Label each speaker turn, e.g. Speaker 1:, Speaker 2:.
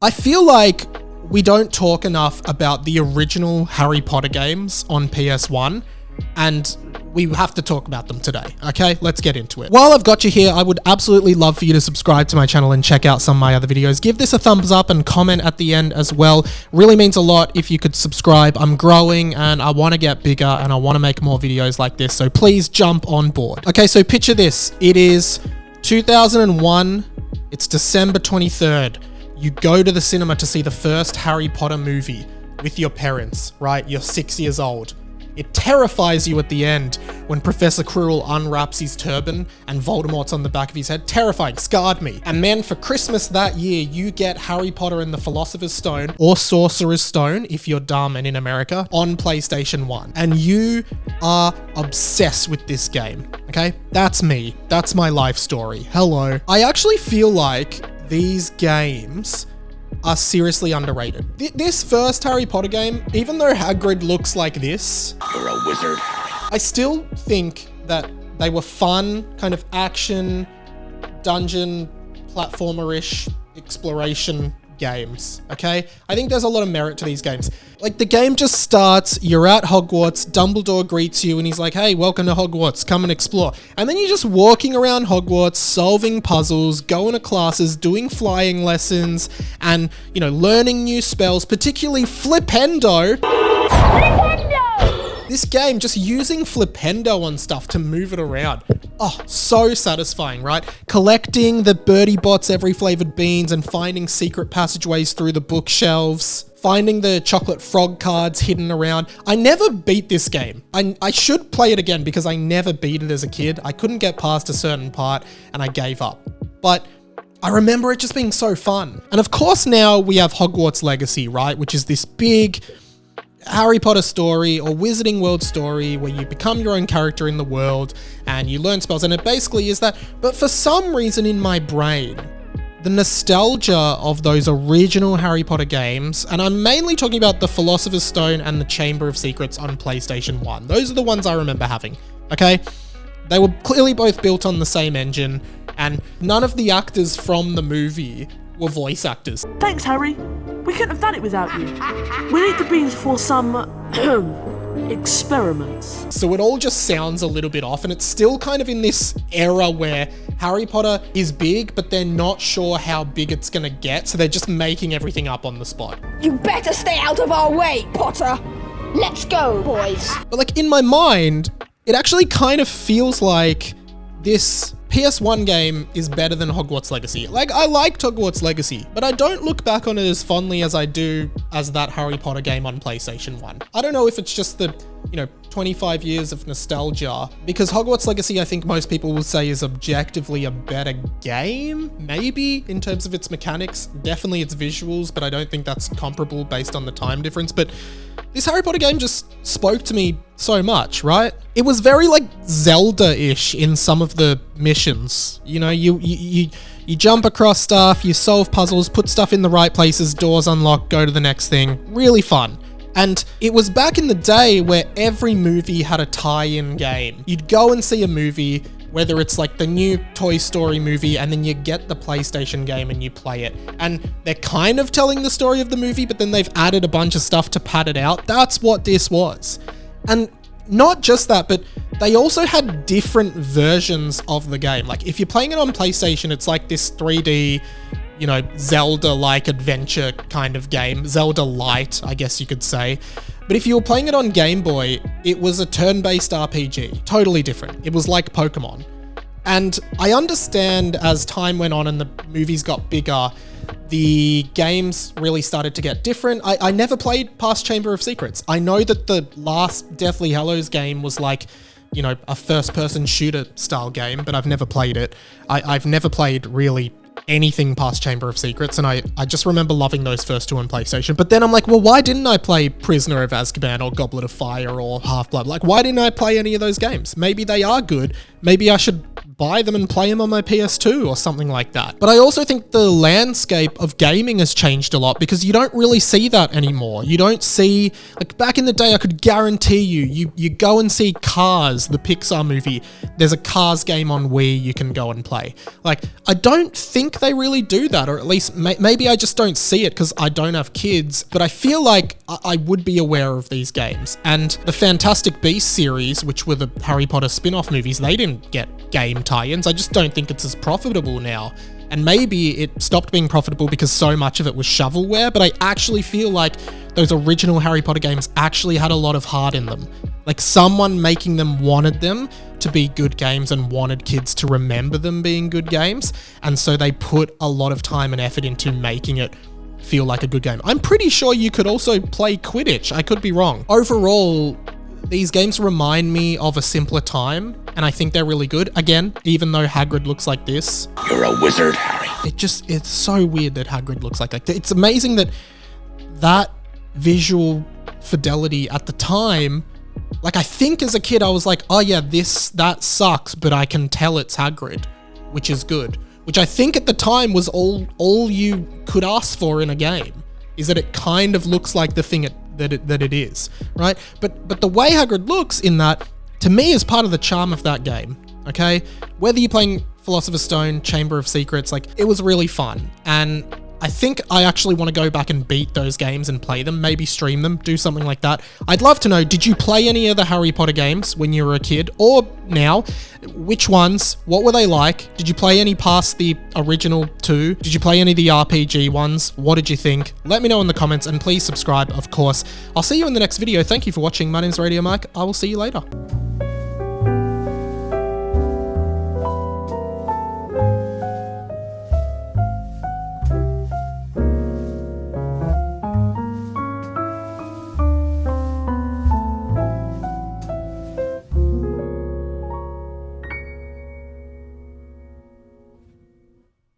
Speaker 1: I feel like we don't talk enough about the original Harry Potter games on PS1, and we have to talk about them today, okay? Let's get into it. While I've got you here, I would absolutely love for you to subscribe to my channel and check out some of my other videos. Give this a thumbs up and comment at the end as well. Really means a lot if you could subscribe. I'm growing and I want to get bigger and I want to make more videos like this, so please jump on board. Okay, so picture this. It is 2001. It's December 23rd. You go to the cinema to see the first Harry Potter movie with your parents, right? You're 6 years old. It terrifies you at the end when Professor Quirrell unwraps his turban and Voldemort's on the back of his head. Terrifying, scarred me. And then for Christmas that year, you get Harry Potter and the Philosopher's Stone, or Sorcerer's Stone if you're dumb and in America, on PlayStation 1. And you are obsessed with this game, okay? That's me. That's my life story. Hello. I actually feel like these games are seriously underrated. This first Harry Potter game, even though Hagrid looks like this,
Speaker 2: you're a wizard.
Speaker 1: I still think that they were fun, kind of action, dungeon, platformer-ish exploration games, okay? I think there's a lot of merit to these games. Like, the game just starts, you're at Hogwarts, Dumbledore greets you, and he's like, hey, welcome to Hogwarts, come and explore. And then you're just walking around Hogwarts, solving puzzles, going to classes, doing flying lessons, and, you know, learning new spells, particularly Flipendo. This game, just using Flipendo on stuff to move it around. Oh, so satisfying, right? Collecting the Birdie Bots every flavored beans and finding secret passageways through the bookshelves. Finding the chocolate frog cards hidden around. I never beat this game. I should play it again because I never beat it as a kid. I couldn't get past a certain part and I gave up. But I remember it just being so fun. And of course now we have Hogwarts Legacy, right? Which is this big Harry Potter story or Wizarding World story where you become your own character in the world and you learn spells, and it basically is that. But for some reason in my brain, the nostalgia of those original Harry Potter games, and I'm mainly talking about the Philosopher's Stone and the Chamber of Secrets on PlayStation 1. Those are the ones I remember having, okay? They were clearly both built on the same engine, and none of the actors from the movie were voice actors.
Speaker 3: Thanks, Harry. We couldn't have done it without you. We need the beans for some experiments.
Speaker 1: So it all just sounds a little bit off, and it's still kind of in this era where Harry Potter is big, but they're not sure how big it's gonna get, so they're just making everything up on the spot.
Speaker 4: You better stay out of our way, Potter. Let's go, boys.
Speaker 1: But like in my mind, it actually kind of feels like this PS1 game is better than Hogwarts Legacy. Like, I liked Hogwarts Legacy, but I don't look back on it as fondly as I do as that Harry Potter game on PlayStation 1. I don't know if it's just the, 25 years of nostalgia, because Hogwarts Legacy, I think most people will say, is objectively a better game, maybe, in terms of its mechanics, definitely its visuals, but I don't think that's comparable based on the time difference. But this Harry Potter game just spoke to me so much, right? It was very like Zelda-ish in some of the missions. You know, you jump across stuff, you solve puzzles, put stuff in the right places, doors unlock, go to the next thing. Really fun. And it was back in the day where every movie had a tie-in game. You'd go and see a movie, whether it's like the new Toy Story movie, and then you get the PlayStation game and you play it. And they're kind of telling the story of the movie, but then they've added a bunch of stuff to pad it out. That's what this was. And not just that, but they also had different versions of the game. Like if you're playing it on PlayStation, it's like this 3D, Zelda-like adventure kind of game. Zelda Light, I guess you could say. But if you were playing it on Game Boy, it was a turn-based RPG. Totally different. It was like Pokemon. And I understand as time went on and the movies got bigger, the games really started to get different. I never played past Chamber of Secrets. I know that the last Deathly Hallows game was like, a first-person shooter style game, but I've never played it. I've never played really anything past Chamber of Secrets, and I just remember loving those first two on PlayStation. But then I'm like, well, why didn't I play Prisoner of Azkaban or Goblet of Fire or Half-Blood? Like, why didn't I play any of those games? Maybe they are good. Maybe I should buy them and play them on my PS2 or something like that. But I also think the landscape of gaming has changed a lot because you don't really see that anymore. You don't see, like back in the day, I could guarantee you go and see Cars, the Pixar movie. There's a Cars game on Wii you can go and play. Like, I don't think they really do that, or at least maybe I just don't see it because I don't have kids, but I feel like I would be aware of these games. And the Fantastic Beasts series, which were the Harry Potter spin-off movies, they didn't get game tie-ins. I just don't think it's as profitable now. And maybe it stopped being profitable because so much of it was shovelware, but I actually feel like those original Harry Potter games actually had a lot of heart in them. Like, someone making them wanted them to be good games and wanted kids to remember them being good games, and so they put a lot of time and effort into making it feel like a good game. I'm pretty sure you could also play Quidditch. I could be wrong. Overall, these games remind me of a simpler time, and I think they're really good. Again, even though Hagrid looks like this.
Speaker 2: You're a wizard, Harry.
Speaker 1: It's so weird that Hagrid looks like that. It's amazing that visual fidelity at the time, like, I think as a kid I was like, oh yeah, that sucks, but I can tell it's Hagrid, which is good. Which I think at the time was all you could ask for in a game, is that it kind of looks like the thing that it is, right? But the way Hagrid looks in that, to me, is part of the charm of that game, okay? Whether you're playing Philosopher's Stone, Chamber of Secrets, like, it was really fun. And I think I actually want to go back and beat those games and play them, maybe stream them, do something like that. I'd love to know, did you play any of the Harry Potter games when you were a kid or now? Which ones? What were they like? Did you play any past the original 2? Did you play any of the RPG ones? What did you think? Let me know in the comments, and please subscribe, of course. I'll see you in the next video. Thank you for watching. My name's Radio Mike. I will see you later.